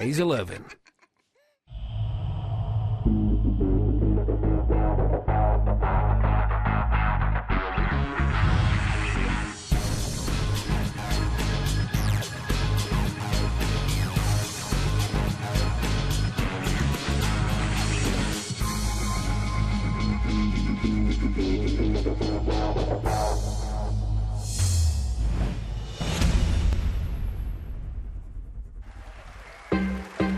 Hayes 11.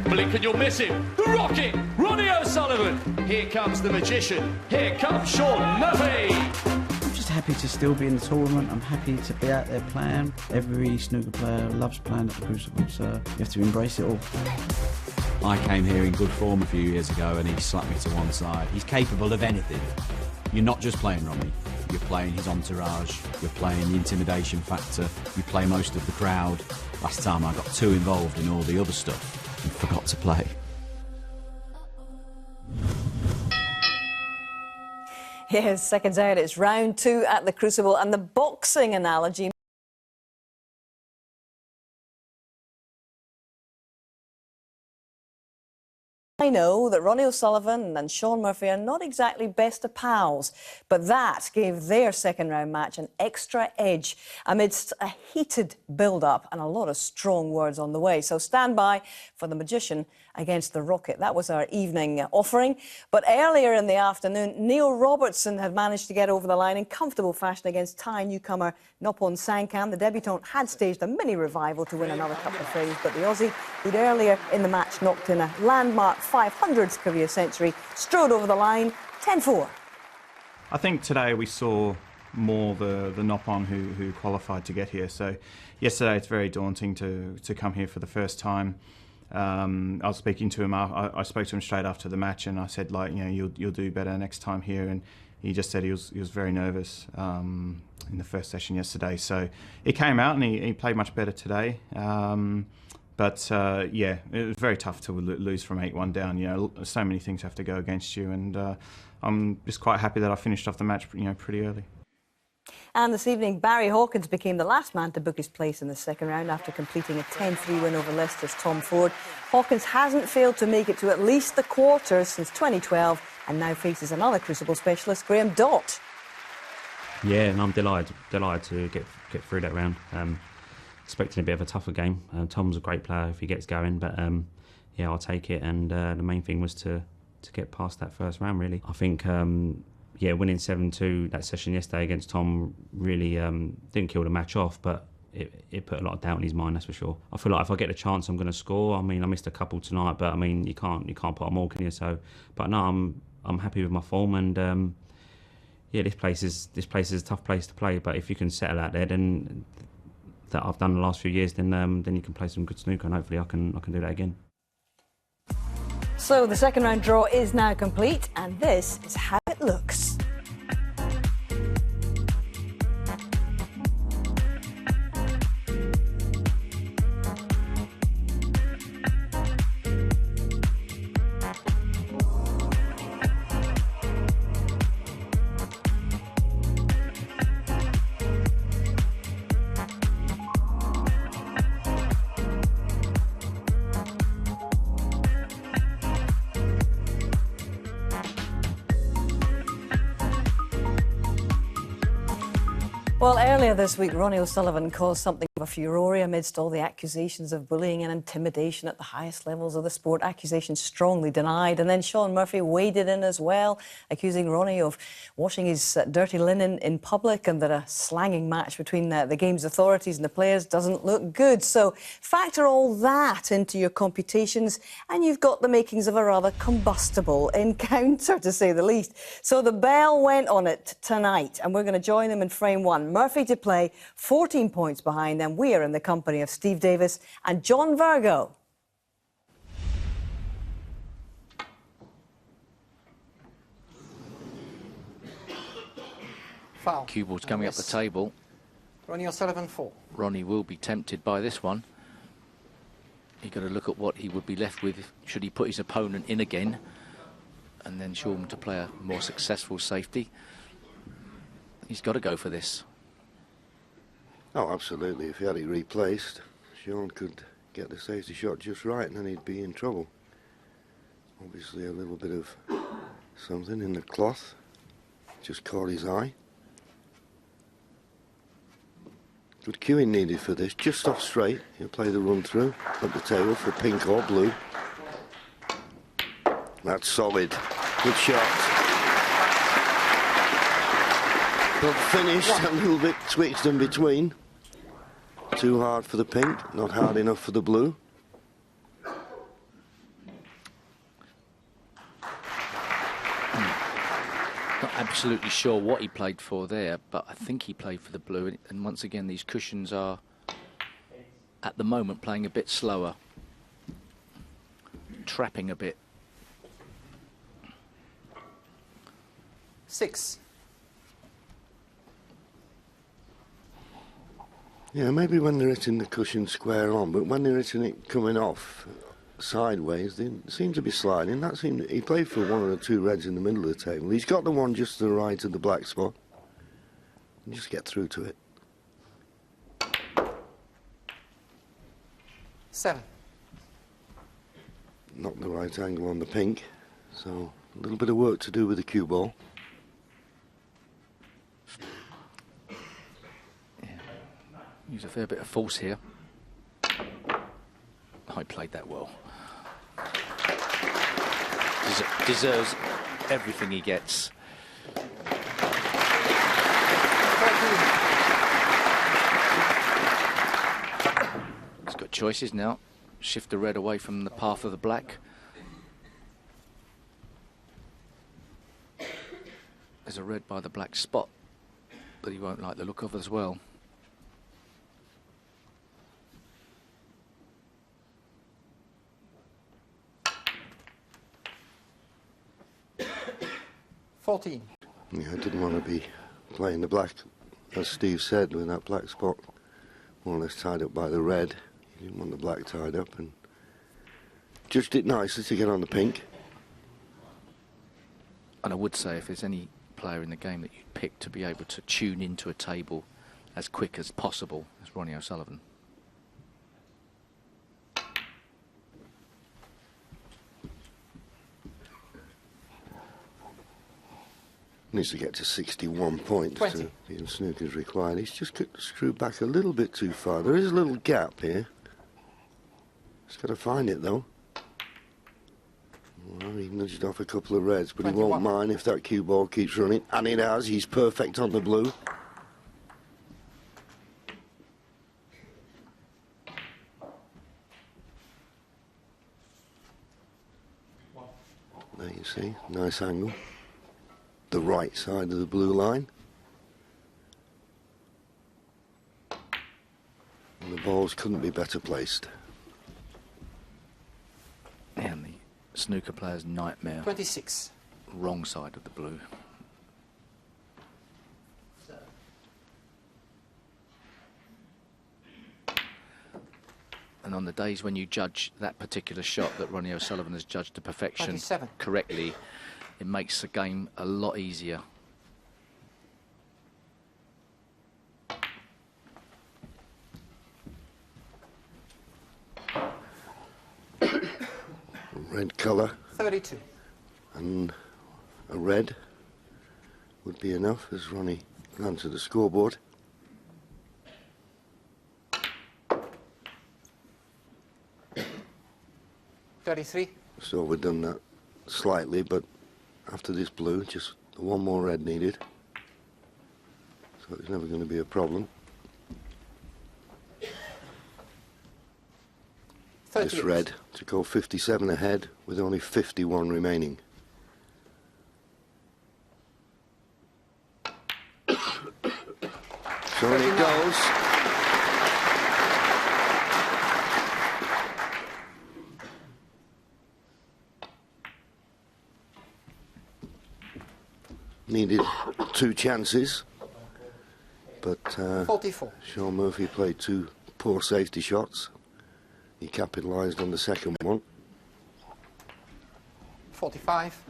Blink and you'll miss him. The Rocket, Ronnie O'Sullivan. Here comes the Magician. Here comes Sean Murphy. I'm just happy to still be in the tournament. I'm happy to be out there playing. Every snooker player loves playing at the Crucible, so you have to embrace it all. I came here in good form a few years ago and he slapped me to one side. He's capable of anything. You're not just playing Ronnie. You're playing his entourage. You're playing the intimidation factor. You play most of the crowd. Last time I got too involved in all the other stuff and forgot to play. Yes, seconds out, it's round 2 at the Crucible, and the boxing analogy. I know that Ronnie O'Sullivan and Sean Murphy are not exactly best of pals, but that gave their second round match an extra edge amidst a heated build-up and a lot of strong words on the way. So stand by for the Magician against the Rocket. That was our evening offering. But earlier in the afternoon, Neil Robertson had managed to get over the line in comfortable fashion against Thai newcomer Nopon Sangkam. The debutant had staged a mini revival to win another couple of frames, but the Aussie, who'd earlier in the match knocked in a landmark 500th career century, strode over the line 10-4. I think today we saw more the Nopon who qualified to get here. So yesterday it's very daunting to come here for the first time. I was speaking to him. I spoke to him straight after the match, and I said, like, you know, you'll do better next time here. And he just said he was very nervous in the first session yesterday. So it came out, and he played much better today. But yeah, it was very tough to lose from 8-1 down. You know, so many things have to go against you, and I'm just quite happy that I finished off the match, you know, pretty early. And this evening, Barry Hawkins became the last man to book his place in the second round after completing a 10-3 win over Leicester's Tom Ford. Hawkins hasn't failed to make it to at least the quarters since 2012 and now faces another Crucible specialist, Graham Dott. Yeah, and I'm delighted to get through that round. Expecting a bit of a tougher game. Tom's a great player if he gets going, but yeah, I'll take it. And the main thing was to get past that first round, really. I think yeah, winning 7-2 that session yesterday against Tom really didn't kill the match off, but it put a lot of doubt in his mind, that's for sure. I feel like if I get the chance, I'm going to score. I mean, I missed a couple tonight, but I mean, you can't put them all, can you? So, but no, I'm happy with my form, and yeah, this place is a tough place to play. But if you can settle out there, then that I've done the last few years, then you can play some good snooker, and hopefully I can do that again. So the second round draw is now complete, and this is how it looks. Well, earlier this week, Ronnie O'Sullivan caused something of a furore amidst all the accusations of bullying and intimidation at the highest levels of the sport. Accusations strongly denied. And then Sean Murphy waded in as well, accusing Ronnie of washing his dirty linen in public, and that a slanging match between the game's authorities and the players doesn't look good. So factor all that into your computations, and you've got the makings of a rather combustible encounter, to say the least. So the bell went on it tonight, and we're going to join them in frame one. Murphy to play, 14 points behind, and we are in the company of Steve Davis and John Virgo. Foul. Cue ball's coming up the table. Ronnie O'Sullivan 4. Ronnie will be tempted by this one. You've got to look at what he would be left with should he put his opponent in again, and then Sean to play a more successful safety. He's got to go for this. Oh, absolutely. If he had it replaced, Sean could get the safety shot just right, and then he'd be in trouble. Obviously a little bit of something in the cloth just caught his eye. Good cueing needed for this, just off straight. He'll play the run through up the table for pink or blue. That's solid. Good shot. But finished, a little bit twitched in between. Too hard for the pink, not hard enough for the blue. Not absolutely sure what he played for there, but I think he played for the blue. And once again, these cushions are, at the moment, playing a bit slower. Trapping a bit. 6. Yeah, maybe when they're hitting the cushion square on, but when they're hitting it coming off sideways, they seem to be sliding. That seemed, he played for one of the two reds in the middle of the table. He's got the one just to the right of the black spot. And just get through to it. 7. Not the right angle on the pink, so a little bit of work to do with the cue ball. Use a fair bit of force here. I played that well. Deserves everything he gets. He's got choices now. Shift the red away from the path of the black. There's a red by the black spot that he won't like the look of as well. Yeah, I didn't want to be playing the black, as Steve said, with that black spot more or less tied up by the red. He didn't want the black tied up, and judged it nicely to get on the pink. And I would say if there's any player in the game that you'd pick to be able to tune into a table as quick as possible, it's Ronnie O'Sullivan. Needs to get to 61 points 20. to be in snooker's required. He's just screwed back a little bit too far. There is a little gap here. He's got to find it though. Well, he nudged off a couple of reds, but 21. he won't mind if that cue ball keeps running. And it has. He's perfect on the blue. There you see, nice angle. The right side of the blue line. And the balls couldn't be better placed. And the snooker player's nightmare. 26. Wrong side of the blue. And on the days when you judge that particular shot that Ronnie O'Sullivan has judged to perfection 27. correctly, it makes the game a lot easier. Red colour 32. and a red would be enough as Ronnie glanced at the scoreboard. $33. So we've done that slightly, but after this blue, just one more red needed. So it's never going to be a problem. This 38. red to go 57 ahead with only 51 remaining. So in it goes. Needed two chances, but 44. Sean Murphy played two poor safety shots. He capitalised on the second one. 45.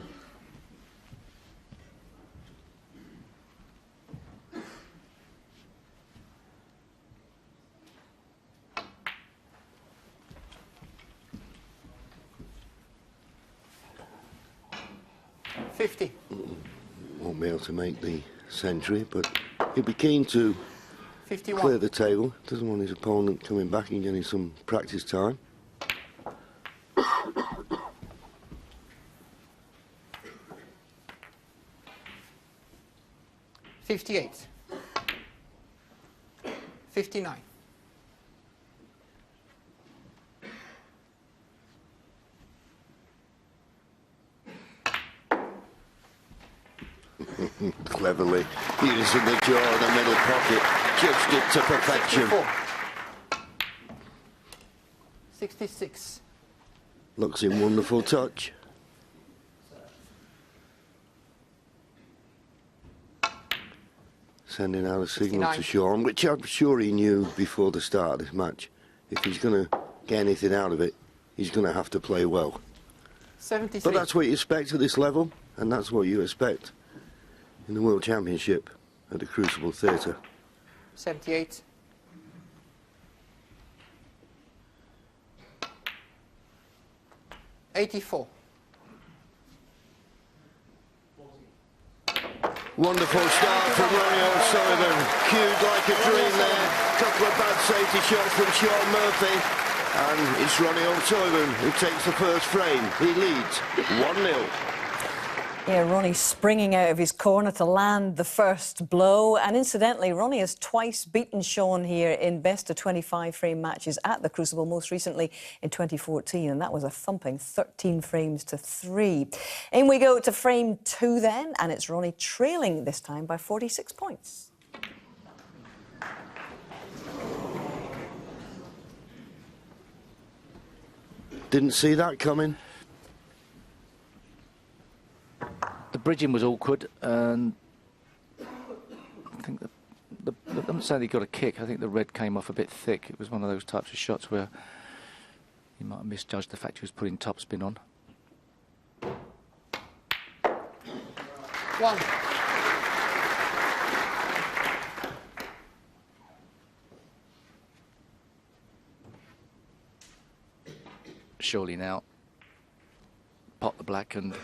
50. Won't be able to make the century, but he'll be keen to 51. clear the table. Doesn't want his opponent coming back and getting some practice time. $58. 59. Cleverly using the jaw in the middle pocket, judged it to perfection. 64. 66. Looks in wonderful touch. Sending out a signal 59. to Sean, which I'm sure he knew before the start of this match. If he's going to get anything out of it, he's going to have to play well. 73. But that's what you expect at this level, and that's what you expect in the World Championship at the Crucible Theatre. 78. 84. Wonderful start from Ronnie O'Sullivan. Cued like a dream there. Couple of bad safety shots from Sean Murphy. And it's Ronnie O'Sullivan who takes the first frame. He leads 1-0. Yeah, Ronnie springing out of his corner to land the first blow. And incidentally, Ronnie has twice beaten Sean here in best of 25 frame matches at the Crucible, most recently in 2014. And that was a thumping 13 frames to 3. In we go to frame 2 then, and it's Ronnie trailing this time by 46 points. Didn't see that coming. The bridging was awkward, and I think I'm not saying he got a kick. I think the red came off a bit thick. It was one of those types of shots where he might have misjudged the fact he was putting topspin on. 1. Surely now, pot the black and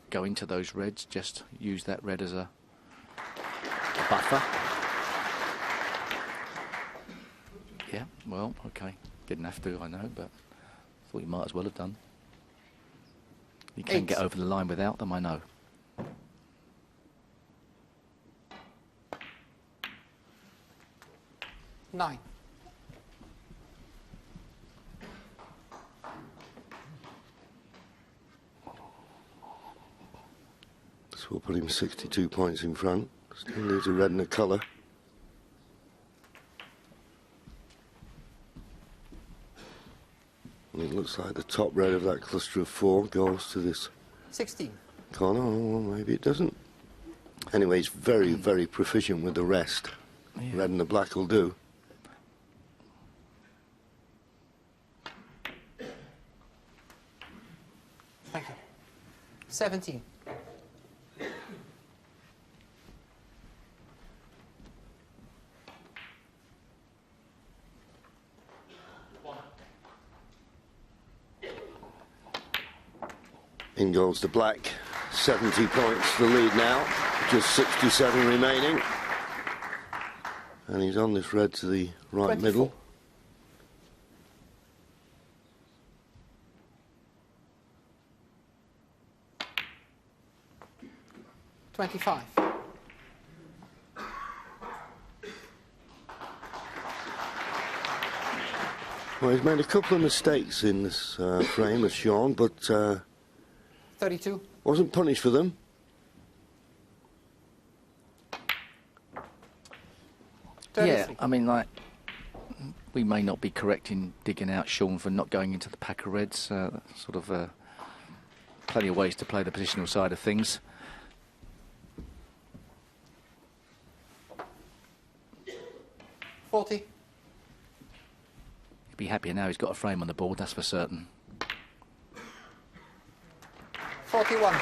go into those reds, just use that red as a buffer. Yeah, well, okay. Didn't have to, I know, but thought you might as well have done. You can 8. get over the line without them, I know. Nine. So we'll put him 62 points in front. Still needs a red and a colour. And it looks like the top red of that cluster of 4 goes to this 16. corner. Oh, well, maybe it doesn't. Anyway, he's very, very proficient with the rest. Yeah. Red and the black will do. Thank you. 17. In goes the black. 70 points the lead now. Just 67 remaining. And he's on this red to the right 24. middle. $25. Well, he's made a couple of mistakes in this frame, as Sean, but 32. wasn't punished for them. Yeah, I mean, like, we may not be correct in digging out Sean for not going into the pack of reds. Sort of plenty of ways to play the positional side of things. $40. He'd be happier now he's got a frame on the board, that's for certain. 41.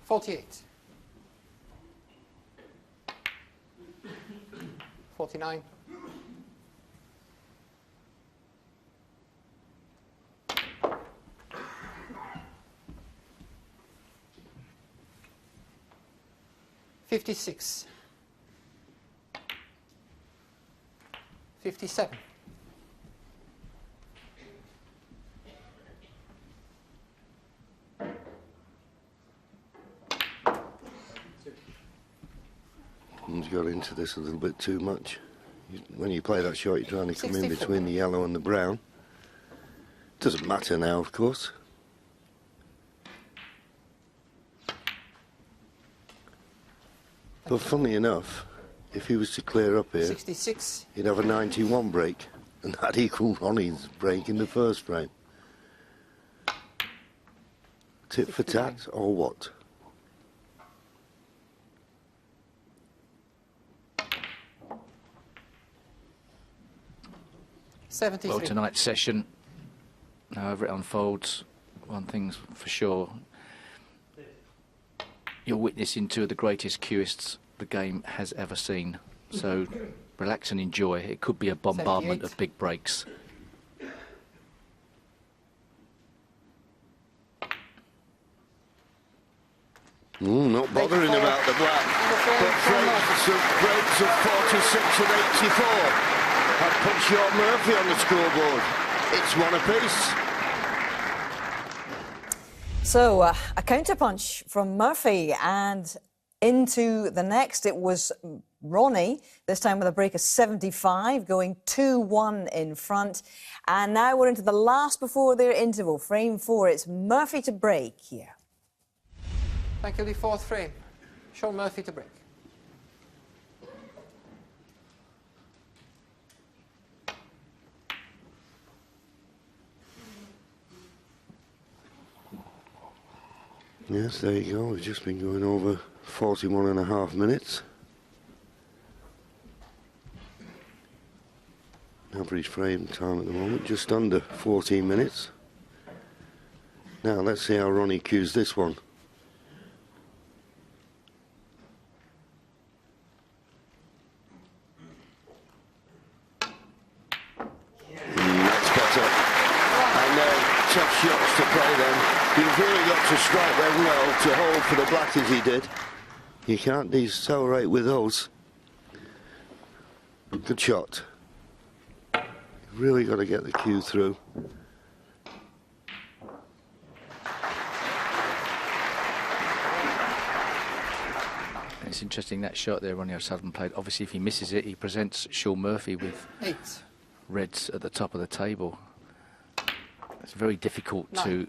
$48. 49. $56. 57. He's got into this a little bit too much. When you play that shot, you're trying to come in 64. between the yellow and the brown. Doesn't matter now, of course. But funnily enough, if he was to clear up here, 66. he'd have a 91 break, and that equaled Ronnie's break in the first frame. Tit for tat, or what? Well, tonight's session, however it unfolds, one thing's for sure, you're witnessing two of the greatest cueists the game has ever seen. So relax and enjoy. It could be a bombardment 78. of big breaks. Not bothering about the black. But breaks of 46 and 84. That puts Sean Murphy on the scoreboard. It's one apiece. So a counterpunch from Murphy, and into the next it was Ronnie, this time with a break of 75, going 2-1 in front. And now we're into the last before their interval, frame 4. It's Murphy to break here. Thank you, the fourth frame. Sean Murphy to break. Yes, there you go. We've just been going over 41.5 minutes. Average frame time at the moment, just under 14 minutes. Now let's see how Ronnie cues this one. That's better. And tough shots to play then. You've really got to strike them well to hold for the black as he did. You can't decelerate with those. Good shot. Really got to get the cue through. It's interesting that shot there Ronnie O'Sullivan played. Obviously, if he misses it, he presents Sean Murphy with 8. reds at the top of the table. It's very difficult to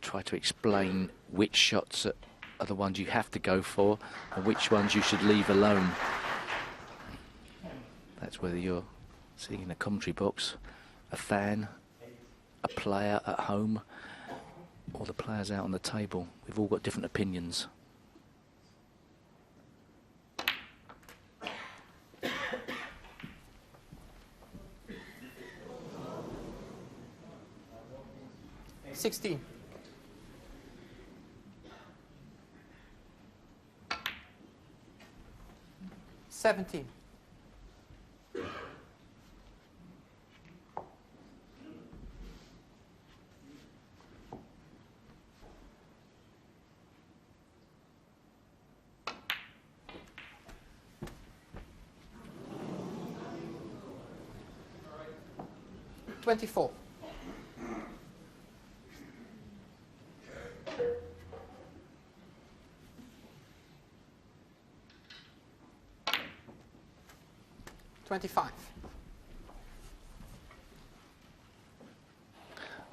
try to explain which shots are the ones you have to go for and which ones you should leave alone. That's whether you're sitting in a commentary box, a fan, a player at home, or the players out on the table. We've all got different opinions. $16. $17. $24. $25.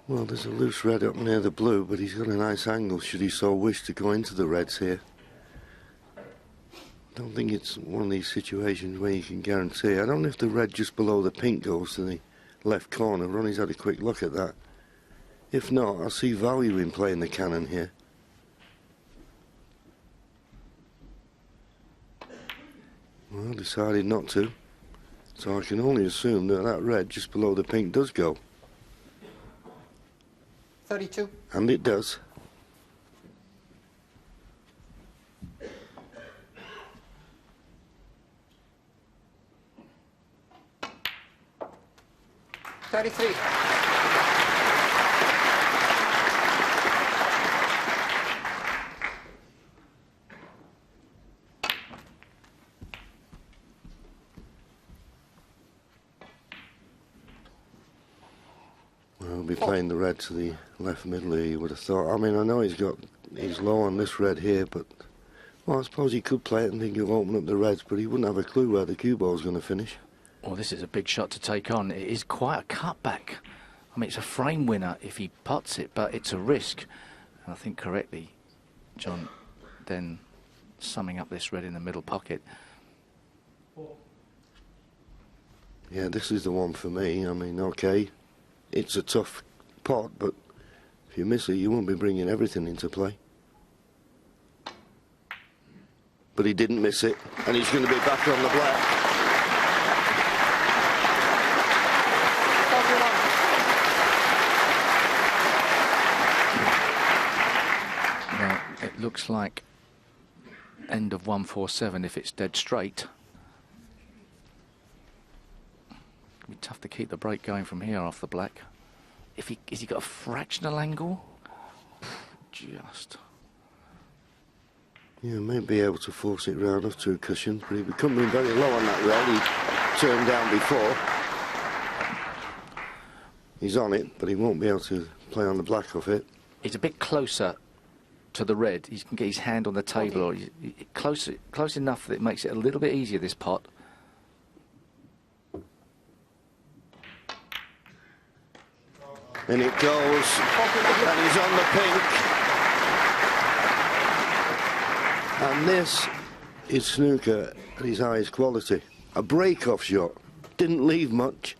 Well, there's a loose red up near the blue, but he's got a nice angle should he so wish to go into the reds here. I don't think it's one of these situations where you can guarantee. I don't know if the red just below the pink goes to the left corner. Ronnie's had a quick look at that. If not, I see value in playing the cannon here. Well, decided not to. So I can only assume that that red just below the pink does go. 32. And it does. 33. Well, he'll be playing the red to the left middle here, you would have thought. I mean, I know he's low on this red here, but well, I suppose he could play it and think he'll open up the reds, but he wouldn't have a clue where the cue ball's going to finish. Well, this is a big shot to take on. It is quite a cutback. I mean, it's a frame winner if he putts it, but it's a risk. And I think correctly, John then summing up this red in the middle pocket. Yeah, this is the one for me. I mean, okay, it's a tough pot, but if you miss it, you won't be bringing everything into play. But he didn't miss it, and he's going to be back on the black. Well, it looks like end of 147 if it's dead straight. It'll be tough to keep the break going from here off the black. Has he got a fractional angle? Just. Yeah, may be able to force it round off 2 cushions, but he'll be coming very low on that red. He turned down before. He's on it, but he won't be able to play on the black of it. He's a bit closer to the red. He can get his hand on the table, or close enough that it makes it a little bit easier, this pot. And it goes, and he's on the pink. And this is snooker at his highest quality. A break-off shot. Didn't leave much.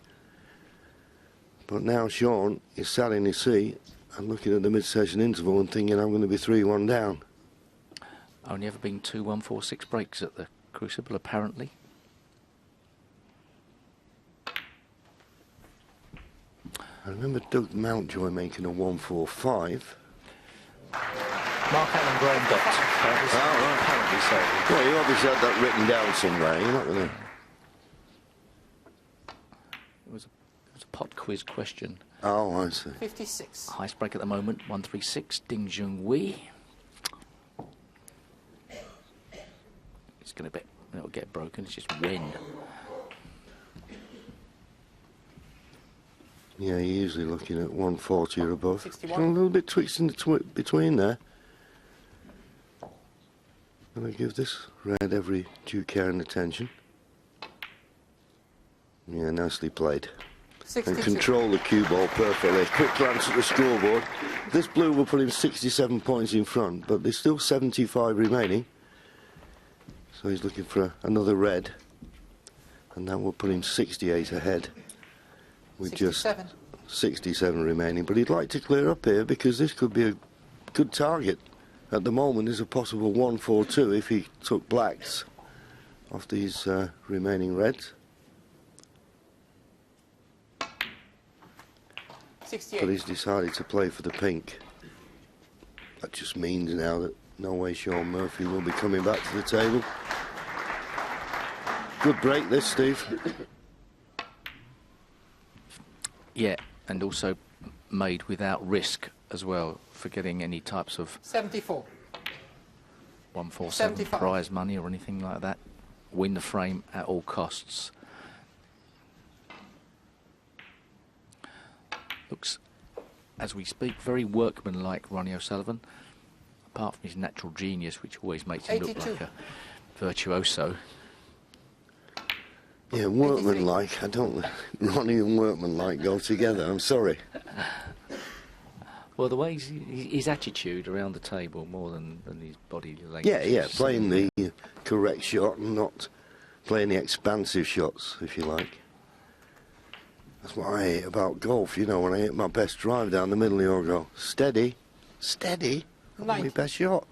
But now Sean is sat in his seat and looking at the mid-session interval and thinking, I'm going to be 3-1 down. Only ever been 2 1-4-6 breaks at the Crucible, apparently. I remember Doug Mountjoy making a 1-4-5. Mark Allen Graham got apparently so. Well, you obviously had that written down somewhere. You're not going to... It was a pot quiz question. Oh, I see. 56. Highest break at the moment, 136, Ding Junhui. It's going to be, it'll get broken, it's just when. Yeah, you're usually looking at 140 or above. 61. A little bit twitched in between there. I'm going to give this red every due care and attention. Yeah, nicely played. 62. And control the cue ball perfectly. Quick glance at the scoreboard. This blue will put him 67 points in front, but there's still 75 remaining. So he's looking for another red. And that will put him 68 ahead. With 67. just 67 remaining. But he'd like to clear up here because this could be a good target. At the moment, there's a possible 1-4-2 if he took blacks off these remaining reds. 68. But he's decided to play for the pink. That just means now that no way Sean Murphy will be coming back to the table. Good break this, Steve. Yeah, and also made without risk as well, for getting any types of 74. 147 75. prize money or anything like that. Win the frame at all costs. Looks, as we speak, very workmanlike, Ronnie O'Sullivan, apart from his natural genius, which always makes him look 82. like a virtuoso. Yeah, workmanlike. I don't... Ronnie and workmanlike go together, I'm sorry. Well, the way his attitude around the table more than his body language. Yeah, playing the correct shot and not playing the expansive shots, if you like. That's what I hate about golf, you know, when I hit my best drive down the middle, you'll go, steady, steady, that's my best shot.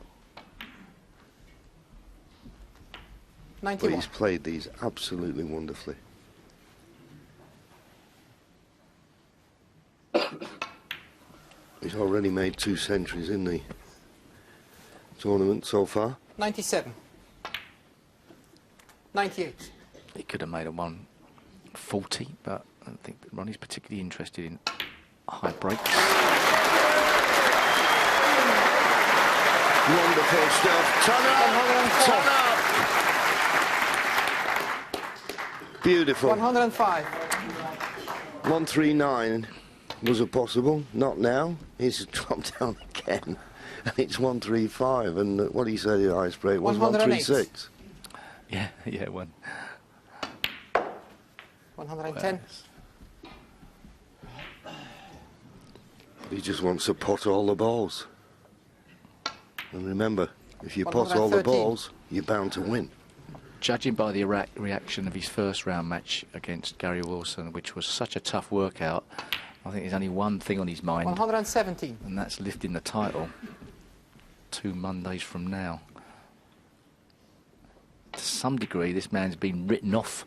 But 91. he's played these absolutely wonderfully. He's already made 2 centuries in the tournament so far. 97. 98. He could have made a 140, but I don't think that Ronnie's particularly interested in high breaks. Wonderful stuff. Turn up! Beautiful. 105. 139 was a possible, not now. He's dropped down again. And it's 135, and what he said in ice break was 136. Yeah, one. 110. He just wants to pot all the balls. And remember, if you pot all the 113. balls, you're bound to win. Judging by the reaction of his first round match against Gary Wilson, which was such a tough workout, I think there's only one thing on his mind, 117. and that's lifting the title 2 Mondays from now. To some degree, this man's been written off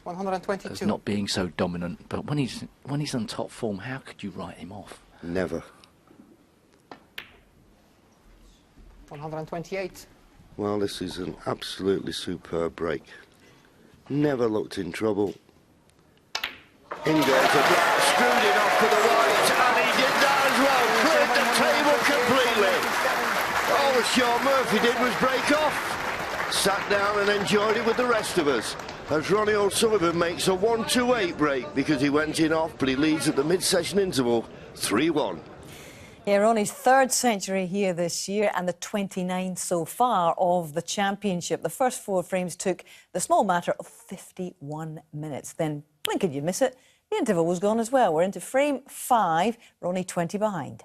122. as not being so dominant, but when he's on top form, how could you write him off? Never. 128. Well, this is an absolutely superb break. Never looked in trouble. In goes the black, screwed it off for the white, and he did that as well. Cleared the table completely. All that Sean Murphy did was break off. Sat down and enjoyed it with the rest of us. As Ronnie O'Sullivan makes a 1-2-8 break because he went in off, but he leads at the mid-session interval 3-1. Yeah, Ronnie's third century here this year and the 29th so far of the championship. The first 4 frames took the small matter of 51 minutes. Then, blink and you miss it, the interval was gone as well. We're into frame 5, Ronnie 20 behind.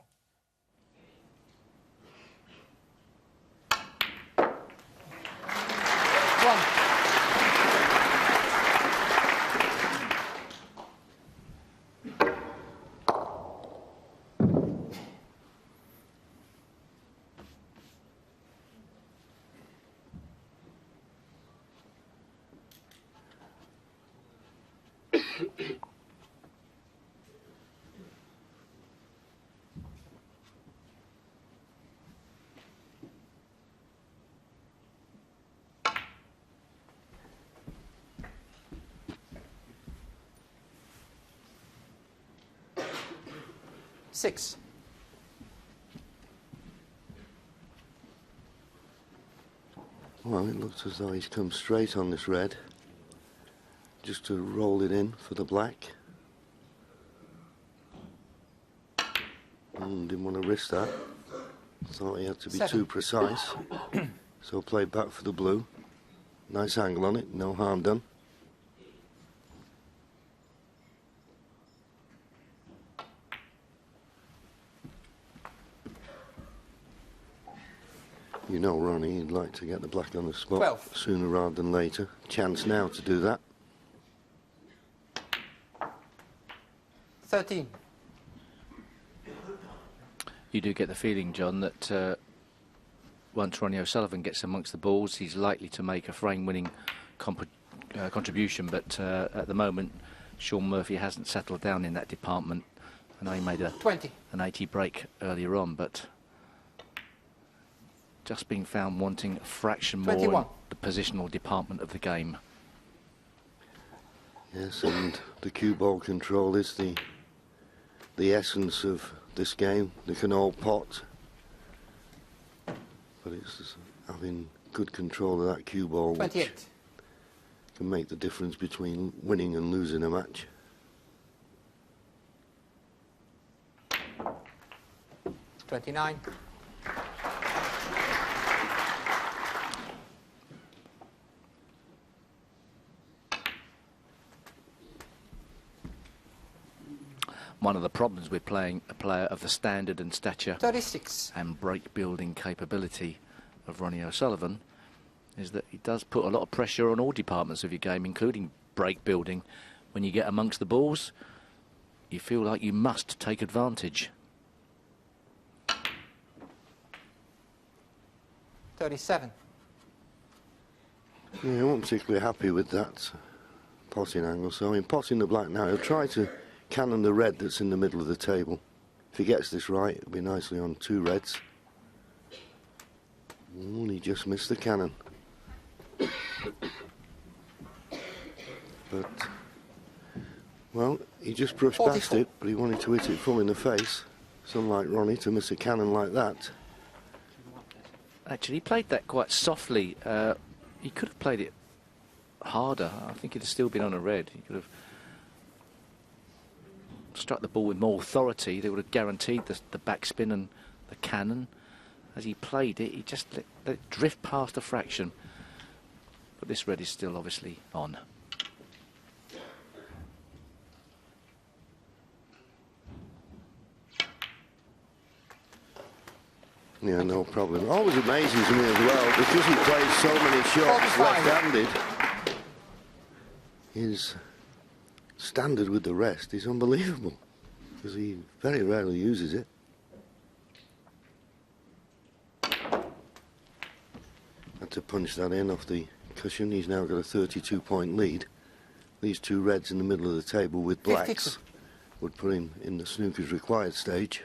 Six. Well, it looks as though he's come straight on this red. Just to roll it in for the black. Didn't want to risk that. Thought he had to be 7. too precise. So played back for the blue. Nice angle on it, no harm done. You know, Ronnie, he'd like to get the black on the spot 12. sooner rather than later. Chance now to do that. 13. You do get the feeling, John, that once Ronnie O'Sullivan gets amongst the balls, he's likely to make a frame-winning contribution, but at the moment, Sean Murphy hasn't settled down in that department. I know he made a 20. an 80 break earlier on, but just being found wanting a fraction more 21. in the positional department of the game. Yes, and the cue ball control is the essence of this game. They can all pot, but it's having good control of that cue ball 28. which can make the difference between winning and losing a match. 29. One of the problems with playing a player of the standard and stature 36. and break building capability of Ronnie O'Sullivan is that he does put a lot of pressure on all departments of your game, including break building. When you get amongst the balls, you feel like you must take advantage. 37. Yeah, I wasn't particularly happy with that potting angle, so in potting the black now, he'll try to cannon the red that's in the middle of the table. If he gets this right, it'll be nicely on 2 reds. And he just missed the cannon. But, well, just brushed past it, but he wanted to hit it full in the face. It's unlike Ronnie to miss a cannon like that. Actually, he played that quite softly. He could have played it harder. I think he'd have still been on a red. He could have struck the ball with more authority. They would have guaranteed the backspin and the cannon. As he played it, he just let it drift past a fraction. But this red is still obviously on. Yeah, no problem. Always amazing to me as well, because he plays so many shots left-handed. His standard with the rest is unbelievable, because he very rarely uses it. Had to punch that in off the cushion. He's now got a 32-point lead. These two reds in the middle of the table with blacks would put him in the snooker's required stage.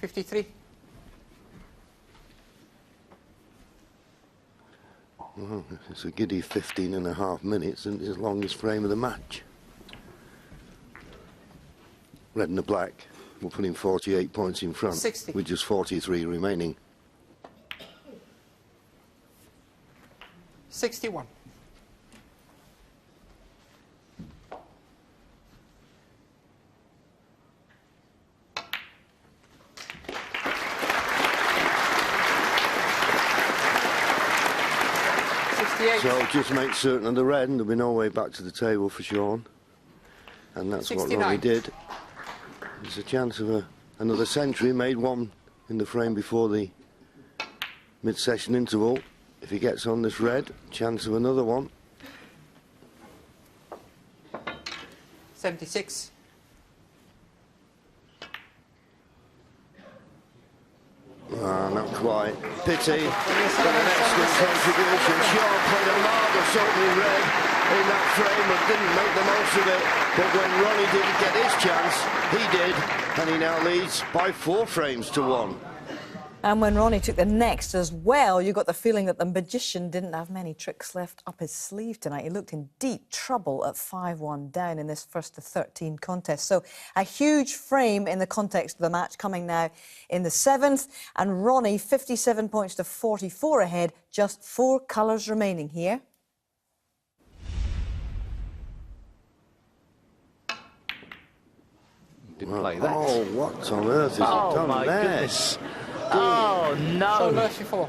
$53. Well, it's a giddy 15.5 minutes, and it's the longest frame of the match. Red and the black will put him 48 points in front, 60. with just 43 remaining. 61. So just make certain of the red, and there'll be no way back to the table for Sean. And that's 69. what Ronnie did. There's a chance of another century. Made one in the frame before the mid-session interval. If he gets on this red, chance of another one. 76. Not quite. Pity, but an excellent contribution. Shaw played a marvellous opening red in that frame, but didn't make the most of it. But when Ronnie didn't get his chance, he did, and he now leads by 4 frames to 1. And when Ronnie took the next as well, you got the feeling that the magician didn't have many tricks left up his sleeve tonight. He looked in deep trouble at 5-1 down in this first to 13 contest. So a huge frame in the context of the match coming now in the 7th. And Ronnie, 57 points to 44 ahead, just 4 colours remaining here. Didn't play that. Oh, what on earth is he done my there? goodness. Oh, no. Mercy 4.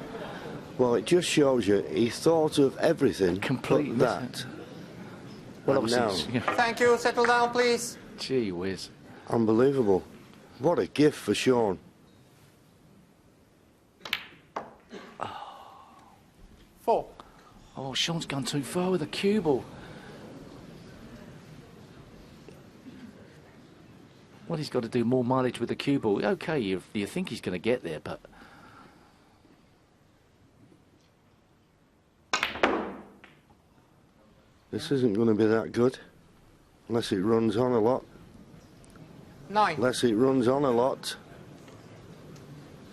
Well, it just shows you he thought of everything Completely. but that. Well, And obviously, now, Thank you. Settle down, please. gee whiz. unbelievable. What a gift for Sean. 4. Oh, Sean's gone too far with a cue ball. Well, he's got to do more mileage with the cue ball. OK, you think he's going to get there, but... This isn't going to be that good, unless it runs on a lot. 9. Unless it runs on a lot.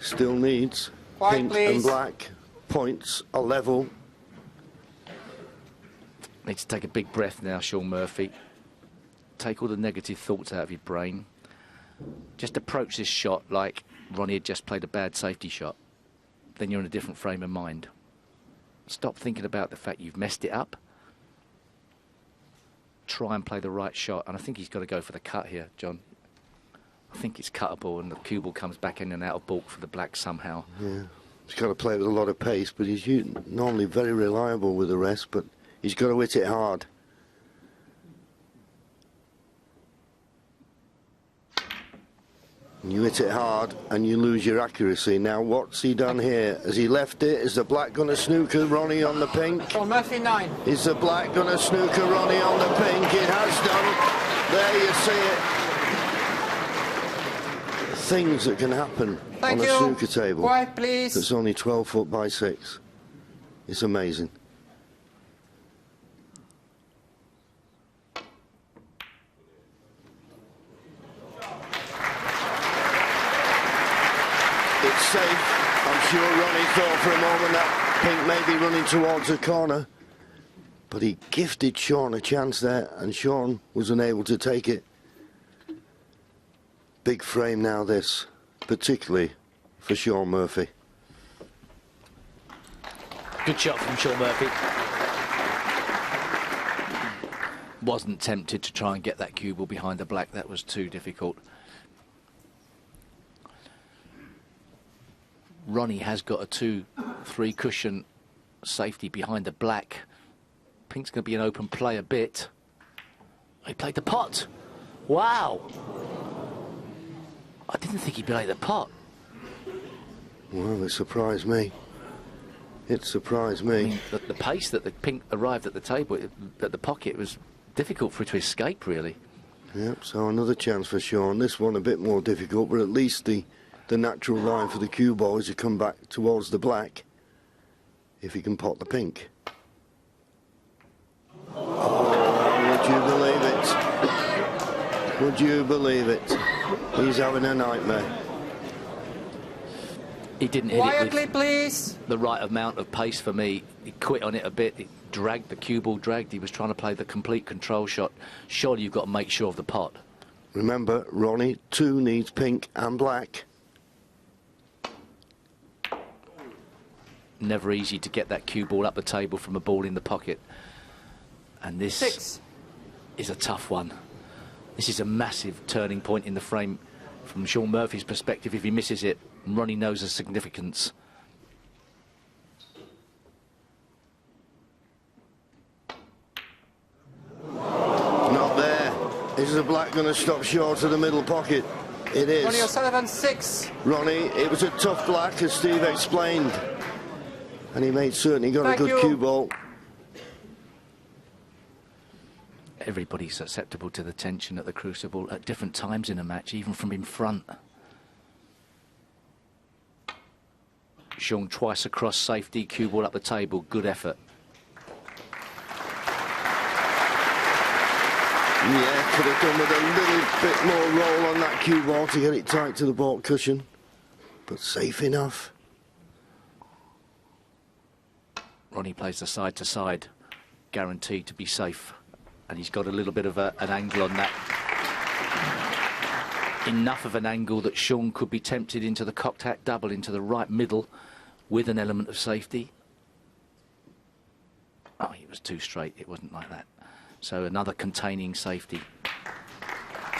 Still needs Quiet, pink please. and black points, a level. Need to take a big breath now, Sean Murphy. Take all the negative thoughts out of your brain. Just approach this shot like Ronnie had just played a bad safety shot. Then you're in a different frame of mind. Stop thinking about the fact you've messed it up. Try and play the right shot. And I think he's got to go for the cut here, John. I think it's cuttable, and the cue ball comes back in and out of balk for the black somehow. Yeah, he's got to play with a lot of pace, but he's normally very reliable with the rest, but he's got to hit it hard. You hit it hard and you lose your accuracy. Now, what's he done here? Has he left it? Is the black going to snooker Ronnie on the pink? Sean Murphy 9. Is the black going to snooker Ronnie on the pink? It has done. There you see it. Things that can happen Thank on you. a snooker table. Quiet, please. That's only 12 foot by 6. It's amazing. It's safe. I'm sure Ronnie thought for a moment that pink may be running towards the corner. But he gifted Sean a chance there, and Sean was unable to take it. Big frame now, this, particularly for Sean Murphy. Good shot from Sean Murphy. Wasn't tempted to try and get that cue ball behind the black. That was too difficult. Ronnie has got a 2-3 cushion safety behind the black. Pink's going to be an open play a bit. He played the pot. Wow. I didn't think he'd play the pot. Well, it surprised me. It surprised me. I mean, the pace that the pink arrived at the table, at the pocket, was difficult for it to escape, really. Yep, so another chance for Sean. This one a bit more difficult, but at least the natural line for the cue ball is to come back towards the black if he can pot the pink. Oh, would you believe it? Would you believe it? He's having a nightmare. He didn't hit Quietly, it with please. the right amount of pace for me. He quit on it a bit. It dragged, the cue ball dragged. He was trying to play the complete control shot. Surely you've got to make sure of the pot. Remember, Ronnie, 2 needs pink and black. Never easy to get that cue ball up the table from a ball in the pocket. And this 6. is a tough one. This is a massive turning point in the frame from Sean Murphy's perspective. If he misses it, Ronnie knows the significance. Not there. Is the black going to stop short of the middle pocket? It is. Ronnie O'Sullivan, 6. Ronnie, it was a tough black, as Steve explained. And he made certain he got Thank a good you. cue ball. Everybody's susceptible to the tension at the Crucible at different times in a match, even from in front. Sean twice across safety, cue ball up the table, good effort. Yeah, could have done with a little bit more roll on that cue ball to get it tight to the baulk cushion. But safe enough. Ronnie plays the side to side, guaranteed to be safe. And he's got a little bit of an angle on that. Enough of an angle that Sean could be tempted into the cocked hat double into the right middle with an element of safety. Oh, it was too straight. It wasn't like that. So another containing safety.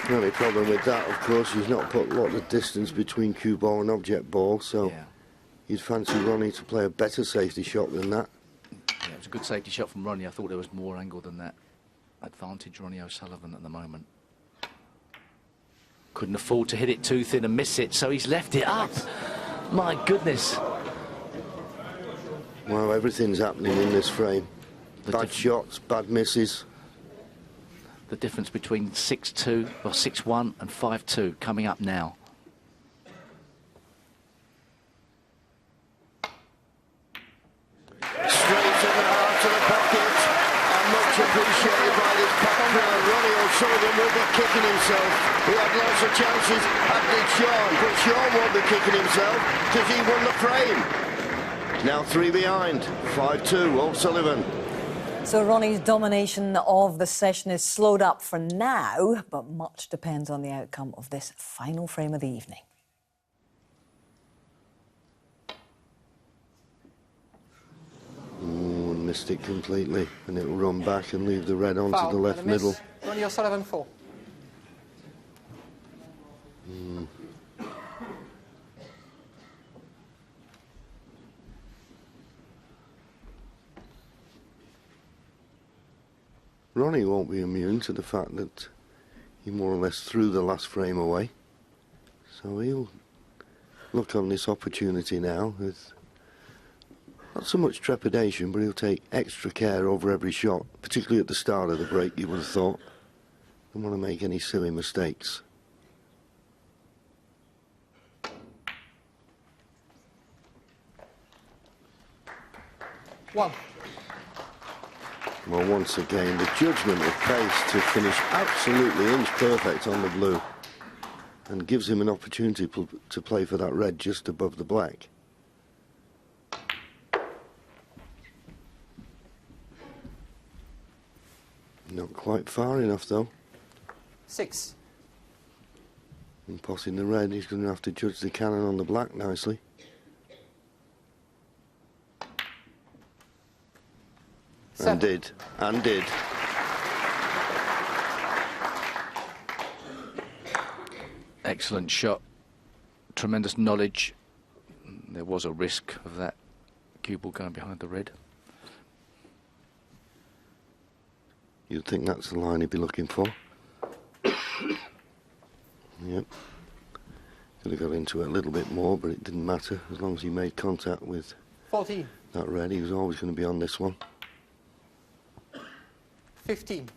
The only problem with that, of course, he's not put a lot of distance between cue ball and object ball, so Yeah. you'd fancy Ronnie to play a better safety shot than that. Yeah, it was a good safety shot from Ronnie. I thought there was more angle than that. Advantage Ronnie O'Sullivan at the moment. Couldn't afford to hit it too thin and miss it, so he's left it up. My goodness. Well, everything's happening in this frame. Bad shots, bad misses. The difference between 6-2 or 6-1 and 5-2 coming up now. Straight in the heart of the pocket, and much appreciated by this packed crowd. Ronnie O'Sullivan will be kicking himself. He had lots of chances, as did Sean, but Sean won't be kicking himself because he won the frame. Now 3 behind, 5-2, O'Sullivan. So Ronnie's domination of the session is slowed up for now, but much depends on the outcome of this final frame of the evening. Oh, and missed it completely, and it'll run back and leave the red onto Foul the and left a miss. middle. Ronnie O'Sullivan, 4. Ronnie won't be immune to the fact that he more or less threw the last frame away. So he'll look on this opportunity now with not so much trepidation, but he'll take extra care over every shot, particularly at the start of the break, you would have thought. Don't want to make any silly mistakes. One. Well, once again, the judgment of pace to finish absolutely inch perfect on the blue and gives him an opportunity to play for that red just above the black. quite far enough, though. 6. And passing the red, he's going to have to judge the cannon on the black nicely. And did. Excellent shot. Tremendous knowledge. There was a risk of that cue ball going behind the red. You'd think that's the line he'd be looking for. Yep. Could have got into it a little bit more, but it didn't matter. As long as he made contact with 14. that red, he was always going to be on this one. 15.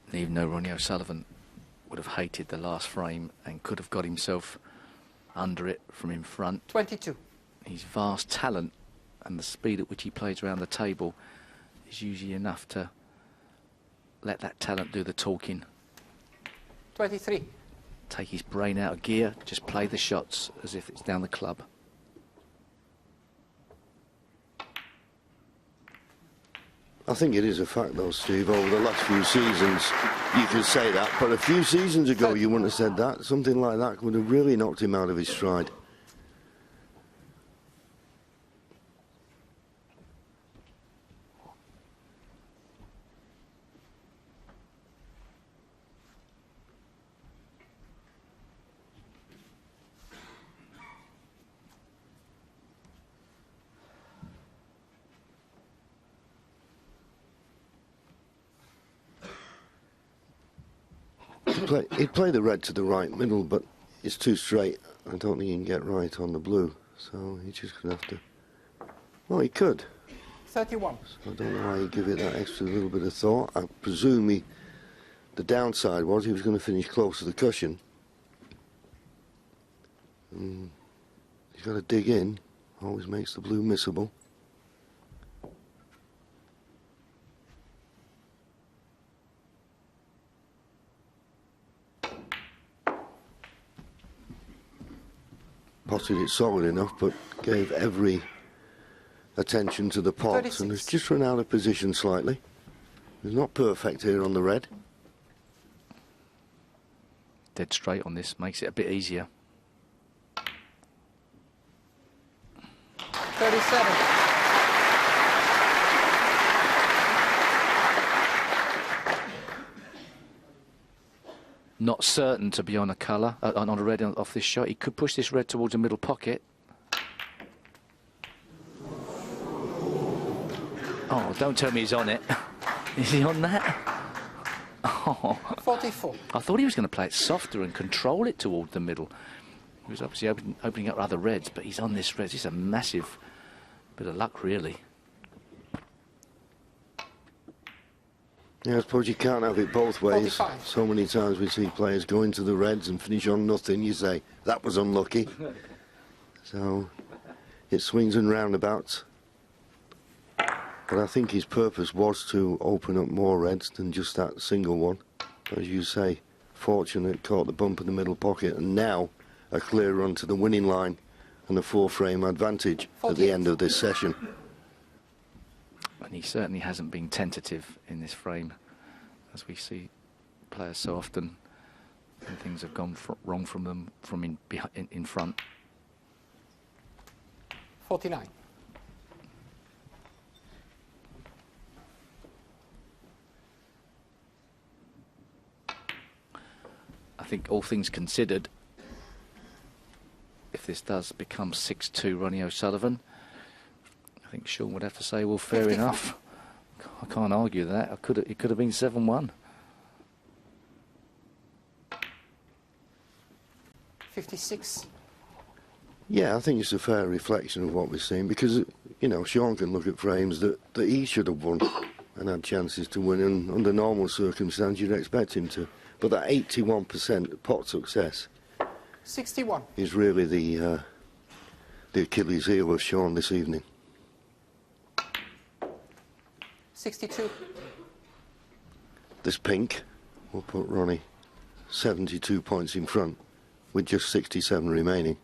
And even though Ronnie O'Sullivan would have hated the last frame and could have got himself under it from in front, 22. his vast talent and the speed at which he plays around the table is usually enough to let that talent do the talking. 23. Take his brain out of gear, just play the shots as if it's down the club. I think it is a fact, though, Steve, over the last few seasons, you could say that, but a few seasons ago you wouldn't have said that. Something like that would have really knocked him out of his stride. He'd play the red to the right middle, but it's too straight. I don't think he can get right on the blue, so he's just going to have to... Well, he could. 31. So I don't know why he'd give it that extra little bit of thought. I presume the downside was he was going to finish close to the cushion. He's got to dig in. Always makes the blue missable. Potted it solid enough, but gave every attention to the pots 36. and has just run out of position slightly. He's not perfect here on the red. Dead straight on this makes it a bit easier. 37. Not certain to be on a colour, on a red off this shot. He could push this red towards the middle pocket. Oh, don't tell me he's on it. Is he on that? Oh. 44. I thought he was going to play it softer and control it toward the middle. He was obviously opening up other reds, but he's on this red. It's a massive bit of luck, really. Yeah, I suppose you can't have it both ways. 45. So many times we see players go into the reds and finish on nothing. You say, that was unlucky. So it swings and roundabouts. But I think his purpose was to open up more reds than just that single one. As you say, fortunate, caught the bump in the middle pocket, and now a clear run to the winning line and a 4-frame advantage at the end of this session. And he certainly hasn't been tentative in this frame, as we see players so often, and things have gone wrong from them from in front. 49. I think all things considered, if this does become 6-2 Ronnie O'Sullivan, I think Sean would have to say, well, fair 55. enough. I can't argue that. It could have been 7-1. 56. Yeah, I think it's a fair reflection of what we're seeing, because, you know, Sean can look at frames that he should have won and had chances to win, and under normal circumstances you'd expect him to. But that 81% pot success 61. is really the Achilles heel of Sean this evening. 62. This pink will put Ronnie 72 points in front with just 67 remaining.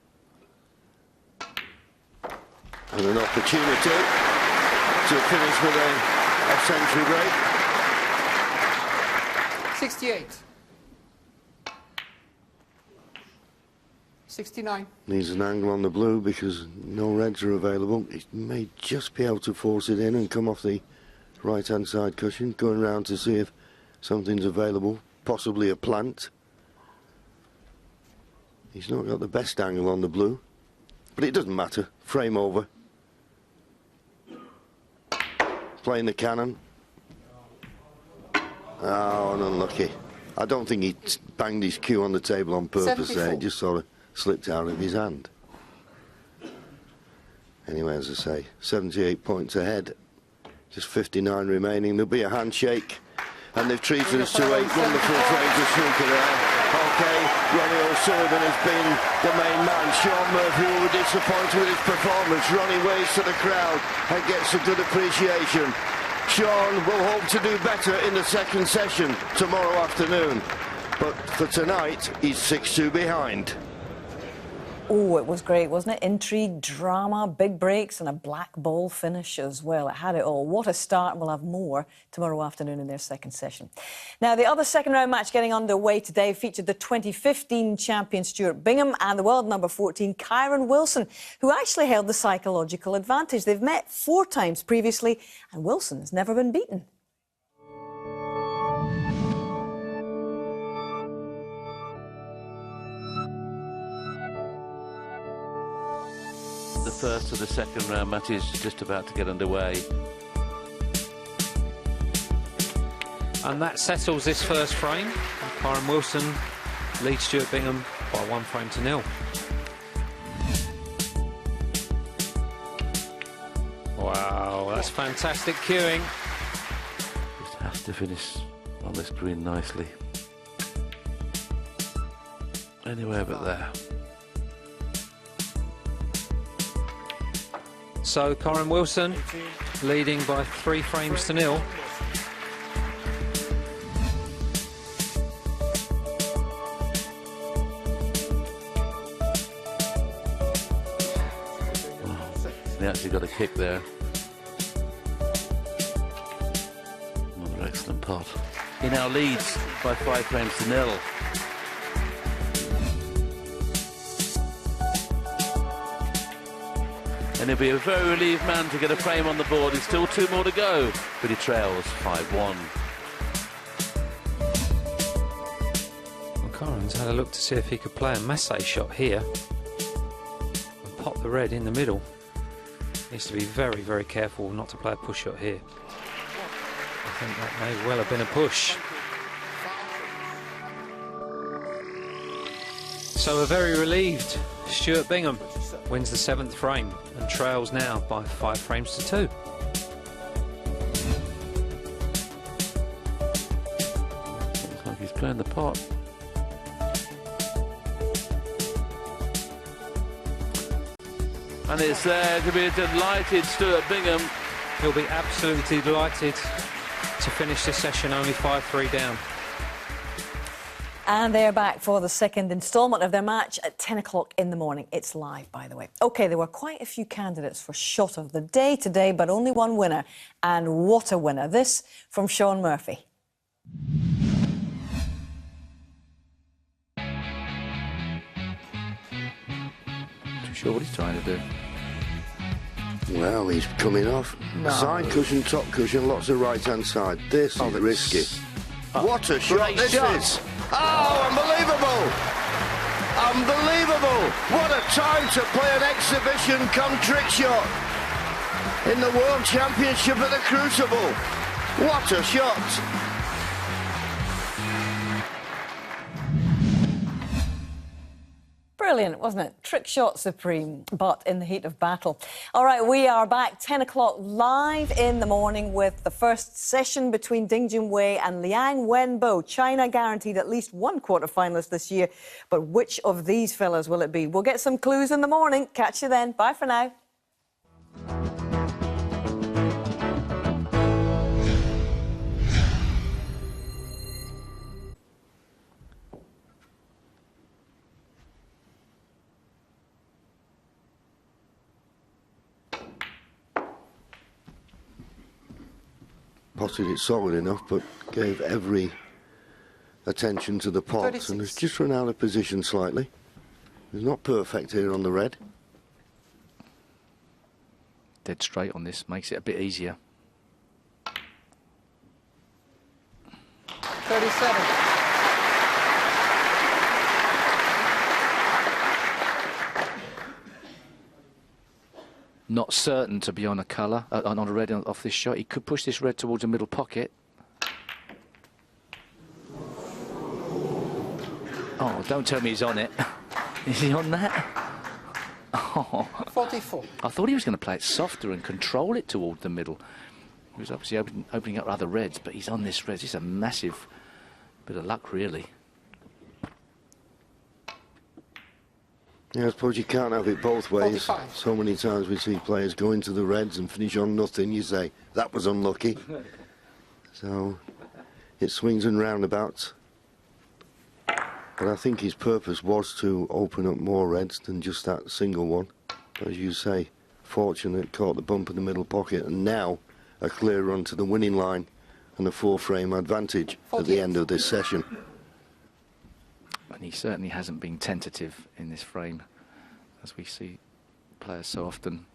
And an opportunity to finish with a century break. 68. 69. Needs an angle on the blue because no reds are available. He may just be able to force it in and come off the right-hand side cushion, going round to see if something's available, possibly a plant. He's not got the best angle on the blue, but it doesn't matter. Frame over. Playing the cannon. Oh, and unlucky. I don't think he banged his cue on the table on purpose 74. there. It just sort of slipped out of his hand. Anyway, as I say, 78 points ahead. Just 59 remaining. There'll be a handshake. And they've treated us to 8 wonderful frames of snooker there. OK, Ronnie O'Sullivan has been the main man. Sean Murphy will be disappointed with his performance. Ronnie waves to the crowd and gets a good appreciation. Sean will hope to do better in the second session tomorrow afternoon. But for tonight, he's 6-2 behind. Oh, it was great, wasn't it? Intrigue, drama, big breaks and a black ball finish as well. It had it all. What a start. We'll have more tomorrow afternoon in their second session. Now, the other second round match getting underway today featured the 2015 champion Stuart Bingham and the world number 14 Kyron Wilson, who actually held the psychological advantage. They've met 4 times previously and Wilson has never been beaten. The first of the second round match is just about to get underway. And that settles this first frame. Kyron Wilson leads Stuart Bingham by 1 frame to 0. Wow, that's fantastic cueing. Just has to finish on this green nicely. Anywhere but there. So Kyron Wilson leading by 3 frames to 0. He actually got a kick there. Another excellent pot. He now leads by 5 frames to 0. And he'll be a very relieved man to get a frame on the board. There's still 2 more to go, but he trails 5-1. Well, Kyron's had a look to see if he could play a masse shot here and pop the red in the middle. Needs to be very, very careful not to play a push shot here. I think that may well have been a push. So a very relieved Stuart Bingham wins the 7th frame and trails now by 5 frames to 2. Looks like he's playing the pot. And it's there to be a delighted Stuart Bingham. He'll be absolutely delighted to finish this session only 5-3 down. And they're back for the second instalment of their match at 10 o'clock in the morning. It's live, by the way. OK, there were quite a few candidates for shot of the day today, but only one winner. And what a winner. This from Sean Murphy. Too sure what he's trying to do. Well, he's coming off. Side cushion, top cushion, lots of right-hand side. This is risky. What a shot this is! Oh, unbelievable! Unbelievable! What a time to play an exhibition come trick shot in the World Championship at the Crucible. What a shot! Brilliant, wasn't it? Trick shot supreme, but in the heat of battle. All right, we are back 10 o'clock live in the morning with the first session between Ding Junhui and Liang Wenbo. China guaranteed at least 1 quarter-finalist this year, but which of these fellas will it be? We'll get some clues in the morning. Catch you then. Bye for now. potted it solid enough, but gave every attention to the pot 36. and has just run out of position slightly. He's not perfect here on the red. Dead straight on this makes it a bit easier. 37. Not certain to be on a colour, on a red off this shot. He could push this red towards the middle pocket. Oh, don't tell me he's on it. Is he on that? Oh. 44. I thought he was going to play it softer and control it toward the middle. He was obviously opening up other reds, but he's on this red. It's a massive bit of luck, really. Yeah, I suppose you can't have it both ways. 45. So many times we see players go into the reds and finish on nothing. You say, that was unlucky. So it swings and roundabouts. But I think his purpose was to open up more reds than just that single one. As you say, fortunate, caught the bump in the middle pocket, and now a clear run to the winning line and a 4-frame advantage at the end of this session. And he certainly hasn't been tentative in this frame, as we see players so often,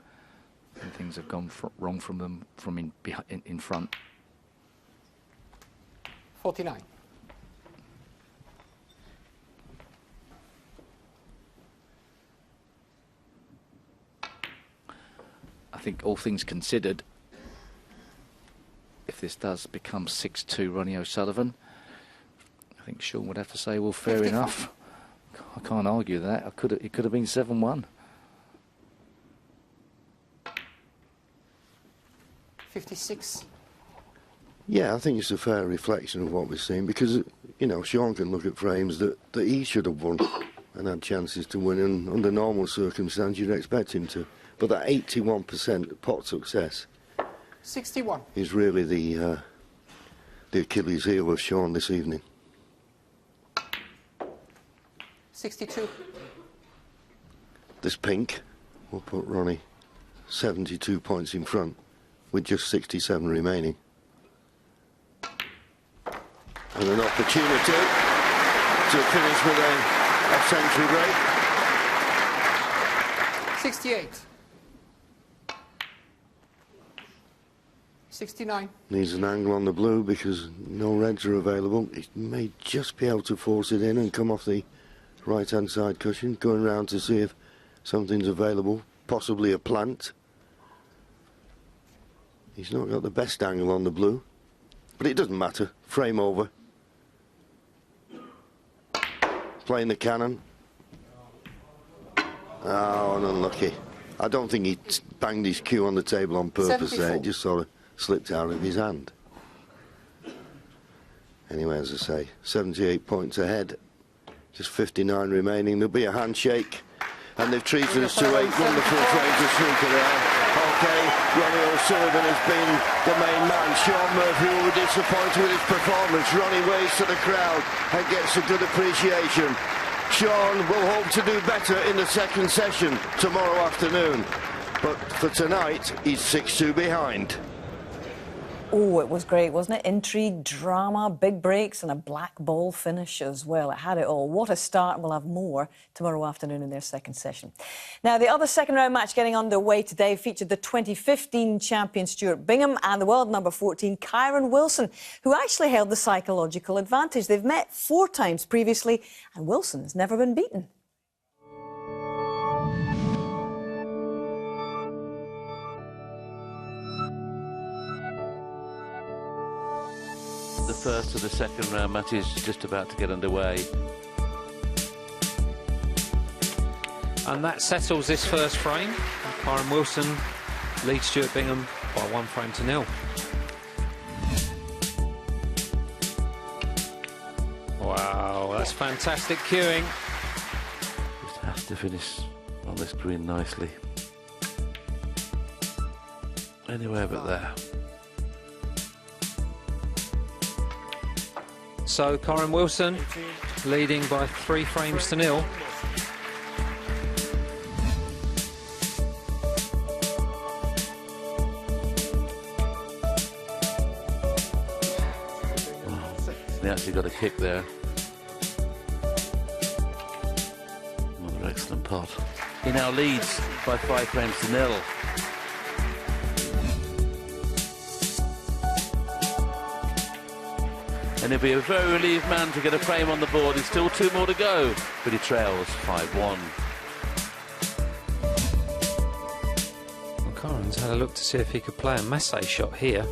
and things have gone wrong from them from in front. 49. I think all things considered, if this does become 6-2 Ronnie O'Sullivan, I think Sean would have to say, well, fair 55. enough. I can't argue that. It could have been 7-1. 56. Yeah, I think it's a fair reflection of what we've seen, because, you know, Sean can look at frames that he should have won and had chances to win, and under normal circumstances you'd expect him to. But that 81% pot success 61. is really the Achilles heel of Sean this evening. 62. This pink will put Ronnie 72 points in front with just 67 remaining. And an opportunity to finish with a century break. 68. 69. Needs an angle on the blue because no reds are available. He may just be able to force it in and come off the right-hand side cushion, going round to see if something's available, possibly a plant. He's not got the best angle on the blue, but it doesn't matter. Frame over. Playing the cannon. Oh, and unlucky. I don't think he banged his cue on the table on purpose 74. there. It just sort of slipped out of his hand. Anyway, as I say, 78 points ahead. Just 59 remaining. There'll be a handshake. And they've treated us to 8 wonderful frames of snooker there. OK, Ronnie O'Sullivan has been the main man. Sean Murphy will be disappointed with his performance. Ronnie waves to the crowd and gets a good appreciation. Sean will hope to do better in the second session tomorrow afternoon. But for tonight, he's 6-2 behind. Oh, it was great, wasn't it? Intrigue, drama, big breaks and a black ball finish as well. It had it all. What a start, and we'll have more tomorrow afternoon in their second session. Now, the other second round match getting underway today featured the 2015 champion Stuart Bingham and the world number 14 Kyron Wilson, who actually held the psychological advantage. They've met 4 times previously and Wilson has never been beaten. The first of the second round match is just about to get underway. And that settles this first frame. Kyron Wilson leads Stuart Bingham by 1 frame to 0. Wow, that's fantastic cueing. Just has to finish on this green nicely. Anywhere but there. So Kyron Wilson leading by 3 frames to 0. And he actually got a kick there. Another excellent pot. He now leads by 5 frames to 0. And he'll be a very relieved man to get a frame on the board. There's still 2 more to go, but he trails 5-1. Karan's had a look to see if he could play a masse shot here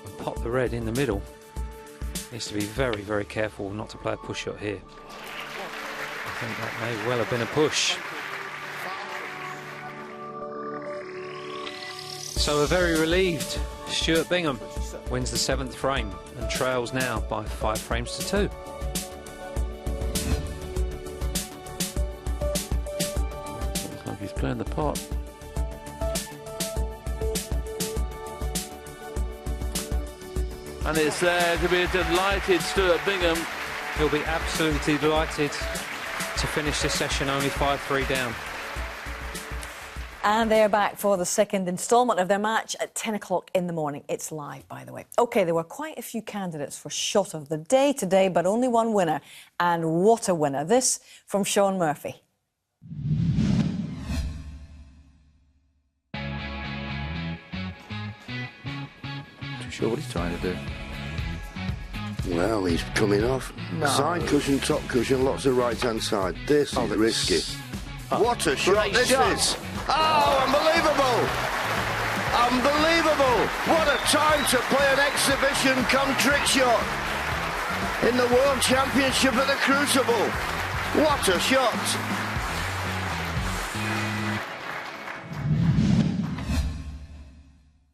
and pop the red in the middle. Needs to be very, very careful not to play a push shot here. I think that may well have been a push. So a very relieved Stuart Bingham wins the 7th frame and trails now by 5 frames to 2. Looks like he's playing the pot. And it's there to be a delighted Stuart Bingham. He'll be absolutely delighted to finish this session only 5-3 down. And they're back for the second instalment of their match at 10 o'clock in the morning. It's live, by the way. OK, there were quite a few candidates for shot of the day today, but only one winner. And what a winner. This from Sean Murphy. Too sure what he's trying to do. Well, he's coming off. No. Side cushion, top cushion, lots of right-hand side. This is risky. What a shot this is! Oh, unbelievable! Unbelievable! What a time to play an exhibition come trick shot in the World Championship at the Crucible. What a shot!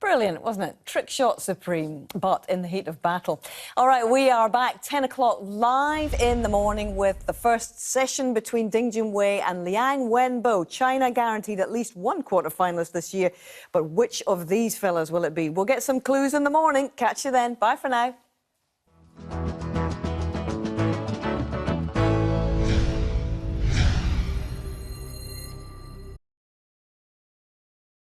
Brilliant, wasn't it? Trick shot supreme, but in the heat of battle. All right, we are back 10 o'clock live in the morning with the first session between Ding Junhui and Liang Wenbo. China guaranteed at least one quarter-finalist this year, but which of these fellas will it be? We'll get some clues in the morning. Catch you then. Bye for now.